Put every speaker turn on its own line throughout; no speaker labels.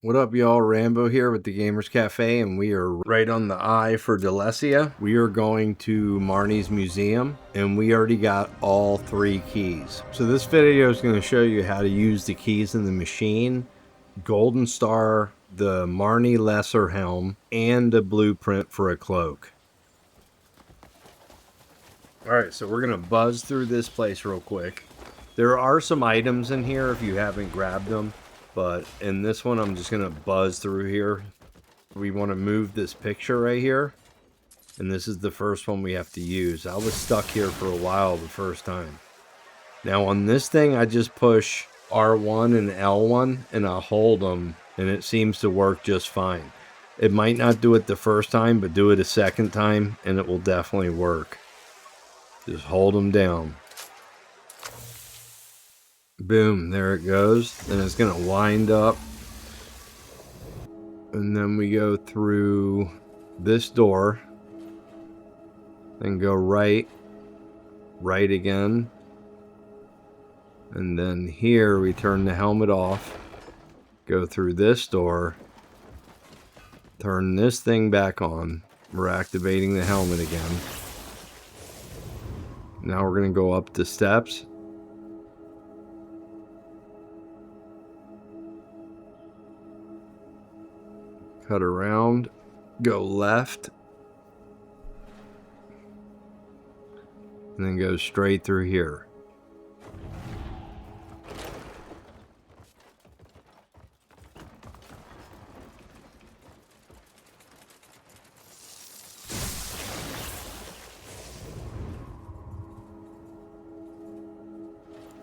What up, y'all? Rambo here with the Gamers Cafe, and we are right on the I for Delecia. We are going to Marnis Museum, and we already got all 3 keys. So this video is going to show you how to use the keys in the machine, Golden Star, the Marni Lesser Helm, and a blueprint for a cloak. Alright, so we're going to buzz through this place real quick. There are some items in here if you haven't grabbed them. But in this one, I'm just going to buzz through here. We want to move this picture right here. And this is the first one we have to use. I was stuck here for a while the first time. Now on this thing, I just push R1 and L1 and I hold them. And it seems to work just fine. It might not do it the first time, but do it a second time and it will definitely work. Just hold them down. Boom, there it goes. And it's going to wind up. And then we go through this door. Then go right. Right again. And then here we turn the helmet off. Go through this door. Turn this thing back on. We're activating the helmet again. Now we're going to go up the steps. Cut around, go left, and then go straight through here.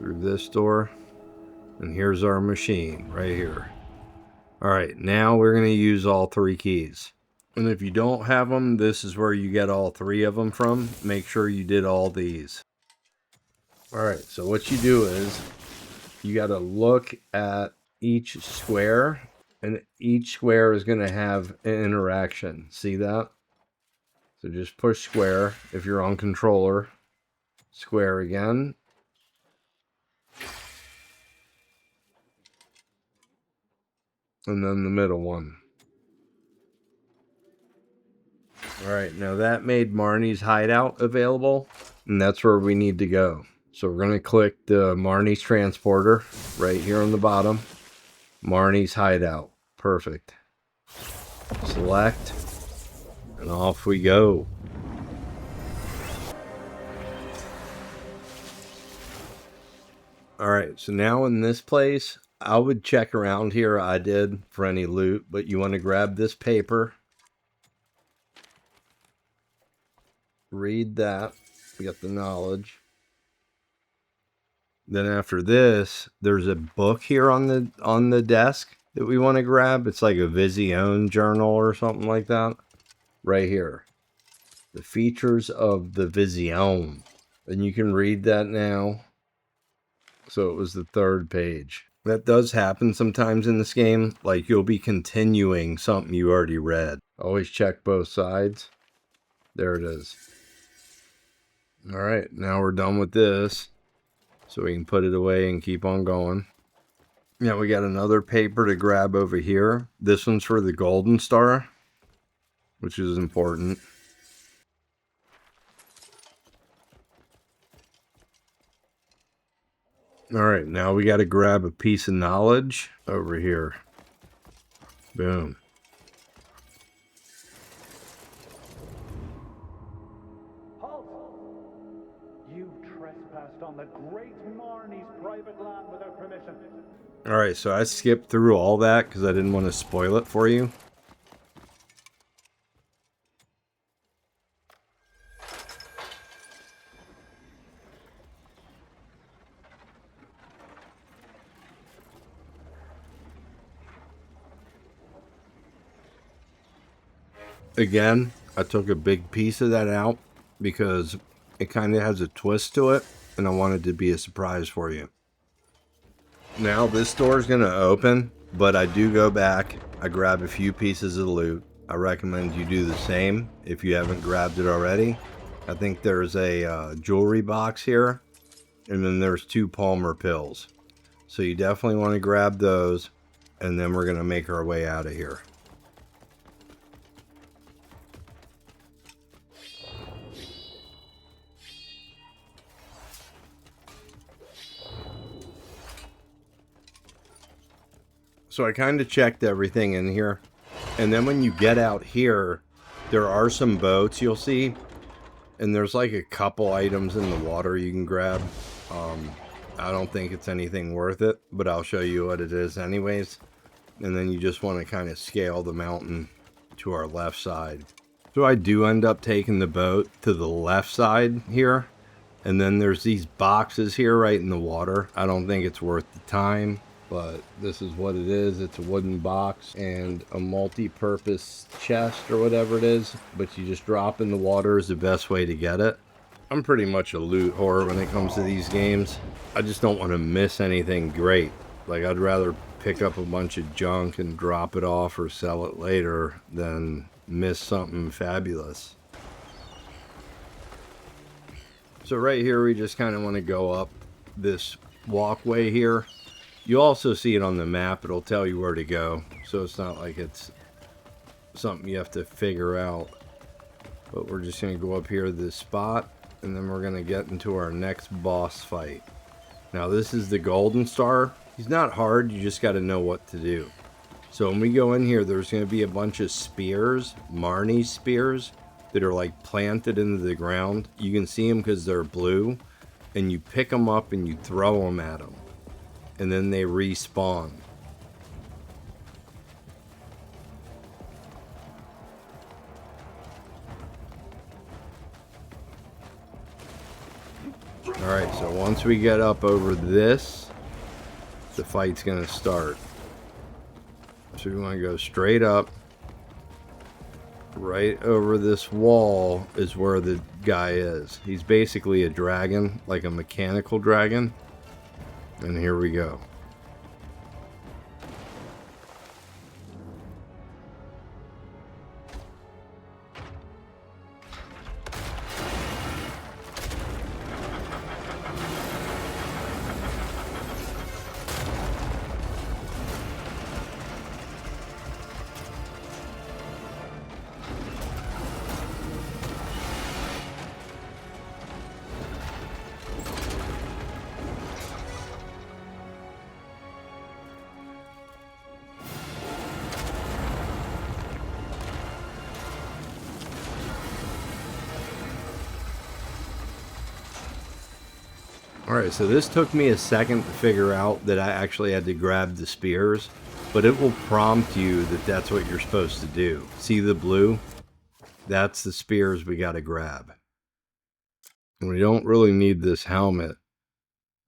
Through this door, and here's our machine right here. Alright, now we're going to use all 3 keys. And if you don't have them, this is where you get all 3 of them from. Make sure you did all these. Alright, so what you do is, you got to look at each square. And each square is going to have an interaction. See that? So just push square if you're on controller. Square again. And then the middle one. Alright, now that made Marni's Hideout available. And that's where we need to go. So we're going to click the Marni's transporter right here on the bottom. Marni's Hideout. Perfect. Select. And off we go. Alright, so now in this place, I would check around here. I did for any loot, but you want to grab this paper. Read that. We got the knowledge. Then after this, there's a book here on the desk that we want to grab. It's like a Vision journal or something like that. Right here. The features of the Vision. And you can read that now. So it was the 3rd page. That does happen sometimes in this game. Like you'll be continuing something you already read. Always check both sides. There it is. Alright, now we're done with this. So we can put it away and keep on going. Now we got another paper to grab over here. This one's for the Golden Star, which is important. Alright, now we got to grab a piece of knowledge over here. Boom.
Halt! You trespassed on the great Marni's private land without permission.
Alright, so I skipped through all that because I didn't want to spoil it for you. Again, I took a big piece of that out because it kind of has a twist to it and I wanted to be a surprise for you. Now this door is going to open, but I do go back. I grab a few pieces of loot. I recommend you do the same if you haven't grabbed it already. I think there's a jewelry box here and then there's 2 Palmer pills. So you definitely want to grab those. and then we're going to make our way out of here. So I kind of checked everything in here, and then when you get out here, there are some boats you'll see, and there's like a couple items in the water you can grab. I don't think it's anything worth it, but I'll show you what it is anyways. And then you just want to kind of scale the mountain to our left side. So I do end up taking the boat to the left side here, and then there's these boxes here right in the water. I don't think it's worth the time, but this is what it is. It's a wooden box and a multi-purpose chest or whatever it is, but you just drop in the water is the best way to get it. I'm pretty much a loot whore when it comes to these games. I just don't want to miss anything great. Like, I'd rather pick up a bunch of junk and drop it off or sell it later than miss something fabulous. So right here, we just kind of want to go up this walkway here. You also see it on the map. It'll tell you where to go. So it's not like it's something you have to figure out. But we're just going to go up here to this spot, and then we're going to get into our next boss fight. Now this is the Golden Star. He's not hard, you just got to know what to do. So when we go in here, there's going to be a bunch of spears, Marnis spears, that are like planted into the ground. You can see them because they're blue, and you pick them up and you throw them at them, and then they respawn. Alright, so once we get up over this, the fight's going to start. So we want to go straight up. Right over this wall is where the guy is. He's basically a dragon, like a mechanical dragon. And here we go. Alright, so this took me a second to figure out that I actually had to grab the spears, but it will prompt you that that's what you're supposed to do. See the blue? That's the spears we got to grab. And we don't really need this helmet.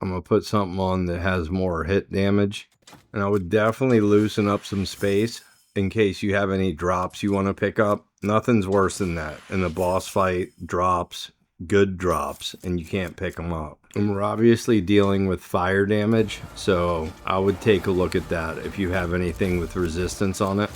I'm going to put something on that has more hit damage. And I would definitely loosen up some space in case you have any drops you want to pick up. Nothing's worse than that. In a boss fight, drops, good drops, and you can't pick them up. And we're obviously dealing with fire damage, so I would take a look at that if you have anything with resistance on it.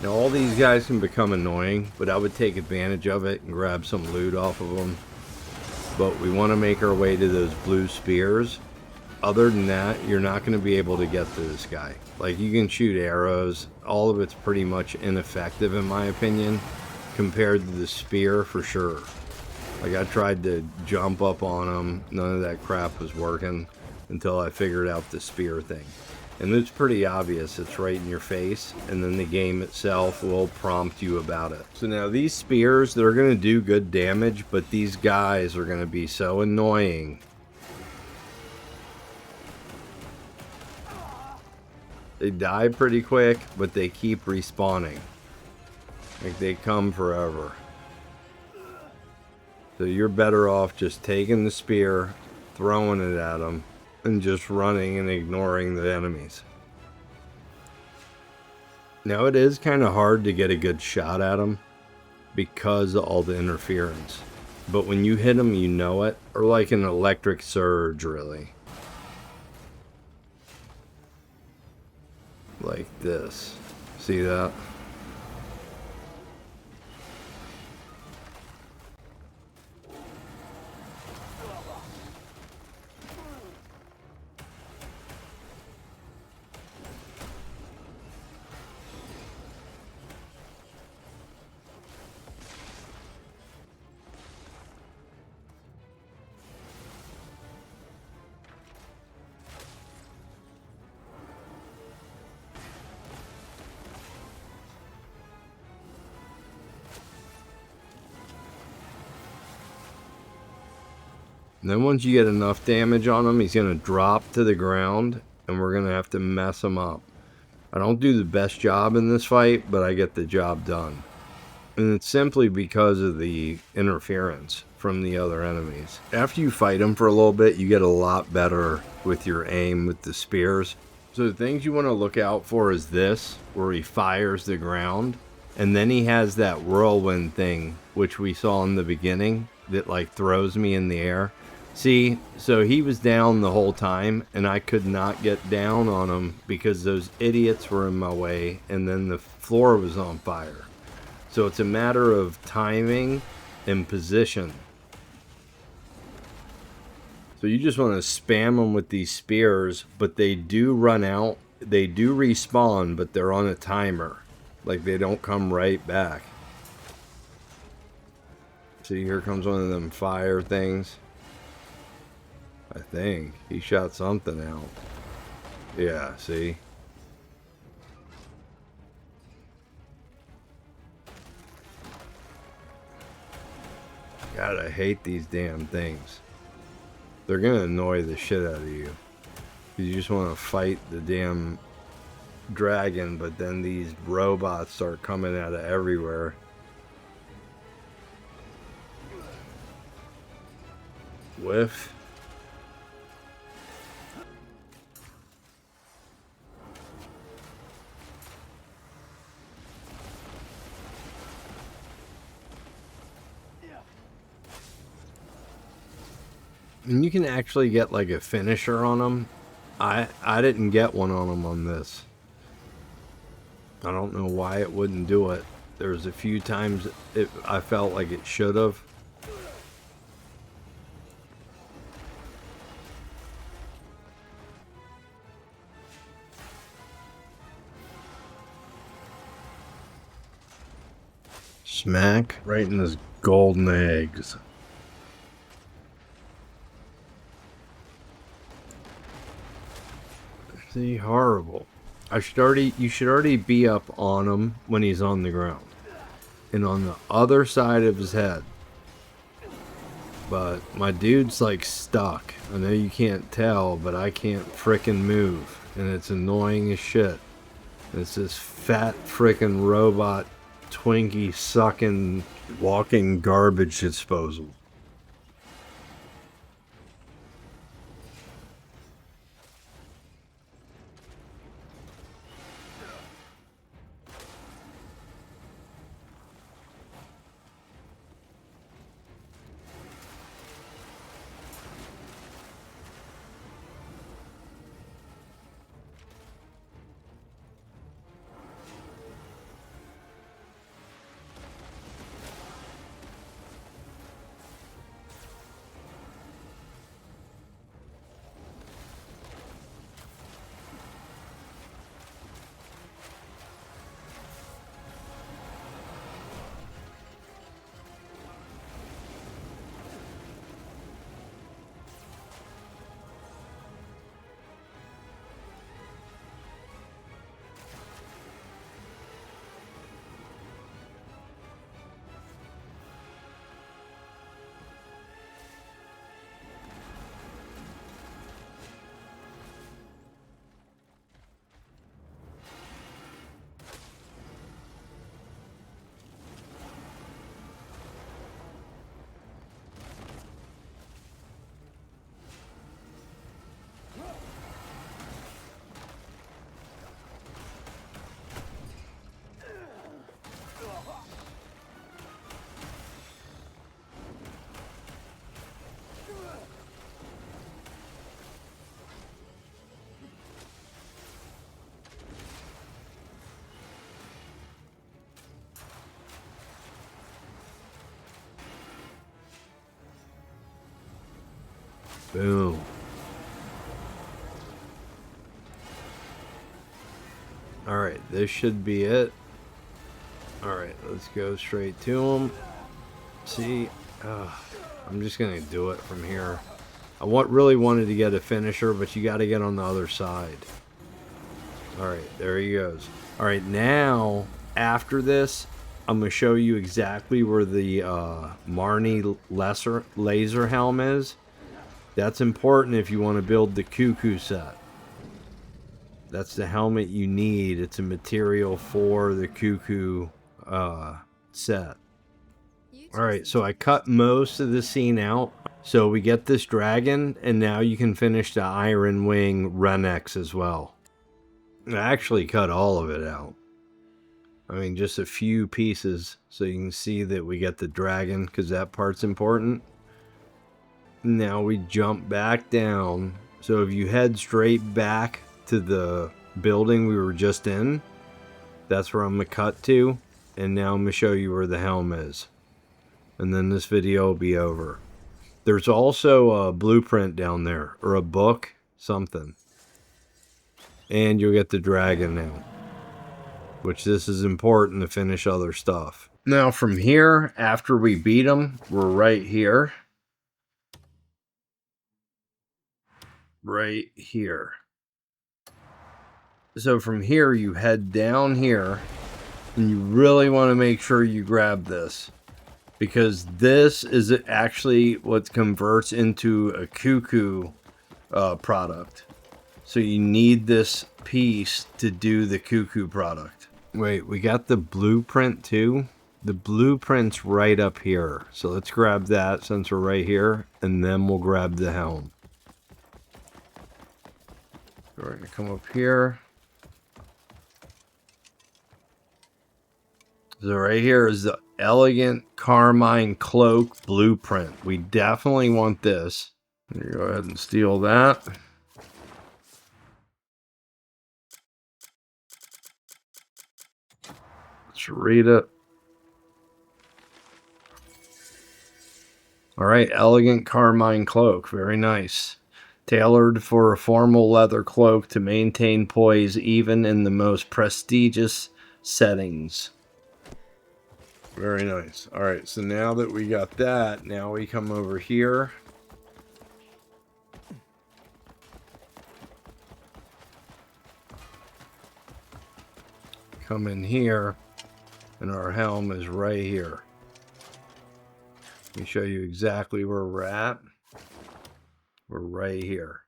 Now all these guys can become annoying, but I would take advantage of it and grab some loot off of them. But we want to make our way to those blue spears. Other than that, you're not going to be able to get to this guy. Like, you can shoot arrows. All of it's pretty much ineffective in my opinion, compared to the spear for sure. Like, I tried to jump up on him. None of that crap was working until I figured out the spear thing. And it's pretty obvious. It's right in your face. And then the game itself will prompt you about it. So now these spears, they're going to do good damage, but these guys are going to be so annoying. They die pretty quick, but they keep respawning. Like, they come forever. So you're better off just taking the spear, throwing it at them, and just running and ignoring the enemies. Now it is kind of hard to get a good shot at them because of all the interference. But when you hit them, you know it. Or like an electric surge, really. Like this. See that? And then once you get enough damage on him, he's going to drop to the ground, and we're going to have to mess him up. I don't do the best job in this fight, but I get the job done. And it's simply because of the interference from the other enemies. After you fight him for a little bit, you get a lot better with your aim with the spears. So the things you want to look out for is this, where he fires the ground. And then he has that whirlwind thing, which we saw in the beginning, that like throws me in the air. See, so he was down the whole time, and I could not get down on him because those idiots were in my way, and then the floor was on fire. So it's a matter of timing and position. So you just want to spam them with these spears, but they do run out. They do respawn, but they're on a timer. Like, they don't come right back. See, here comes one of them fire things. I think he shot something out. Yeah, see? God, I hate these damn things. They're gonna annoy the shit out of you. You just want to fight the damn dragon, but then these robots start coming out of everywhere. Whiff. And you can actually get like a finisher on them. I didn't get one on them on this. I don't know why it wouldn't do it. There's a few times I felt like it should have. Smack right in his golden eggs. See, horrible. You should already be up on him when he's on the ground. And on the other side of his head. But my dude's like stuck. I know you can't tell, but I can't frickin' move. And it's annoying as shit. It's this fat frickin' robot Twinkie sucking walking garbage disposal. Boom. Alright, this should be it. Alright, let's go straight to him. See, I'm just going to do it from here. I really wanted to get a finisher, but you got to get on the other side. Alright, there he goes. Alright, now, after this, I'm going to show you exactly where the Marni laser helm is. That's important if you want to build the Kuku set. That's the helmet you need. It's a material for the Kuku set. Alright, so I cut most of the scene out. So we get this dragon, and now you can finish the Iron Wing Renex as well. I actually cut all of it out. I mean, just a few pieces, so you can see that we get the dragon, because that part's important. Now we jump back down. So if you head straight back to the building we were just in, that's where I'm going to cut to. And now I'm going to show you where the helm is. And then this video will be over. There's also a blueprint down there, or a book, something. And you'll get the dragon now. Which this is important to finish other stuff. Now from here, after we beat them, we're right here. Right here. So from here, you head down here. And you really want to make sure you grab this. Because this is actually what converts into a Kuku product. So you need this piece to do the Kuku product. Wait, we got the blueprint too? The blueprint's right up here. So let's grab that since we're right here. And then we'll grab the helm. We're going to come up here. So right here is the elegant Carmine Cloak blueprint. We definitely want this. Go ahead and steal that. Let's read it. All right, elegant Carmine Cloak. Very nice. Tailored for a formal leather cloak to maintain poise even in the most prestigious settings. Very nice. All right, so now that we got that, now we come over here. Come in here, and our helm is right here. Let me show you exactly where we're at. We're right here.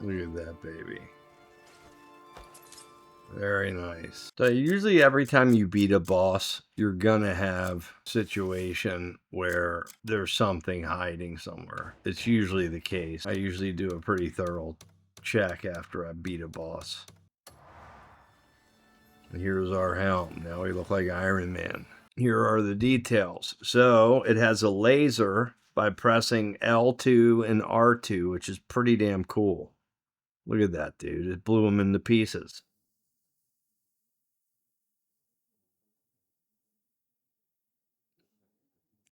Look at that baby. Very nice. So usually every time you beat a boss, you're gonna have a situation where there's something hiding somewhere. It's usually the case. I usually do a pretty thorough check after I beat a boss. And here's our helm. Now we look like Iron Man. Here are the details. So it has a laser by pressing L2 and R2, which is pretty damn cool. Look at that, dude. It blew him into pieces.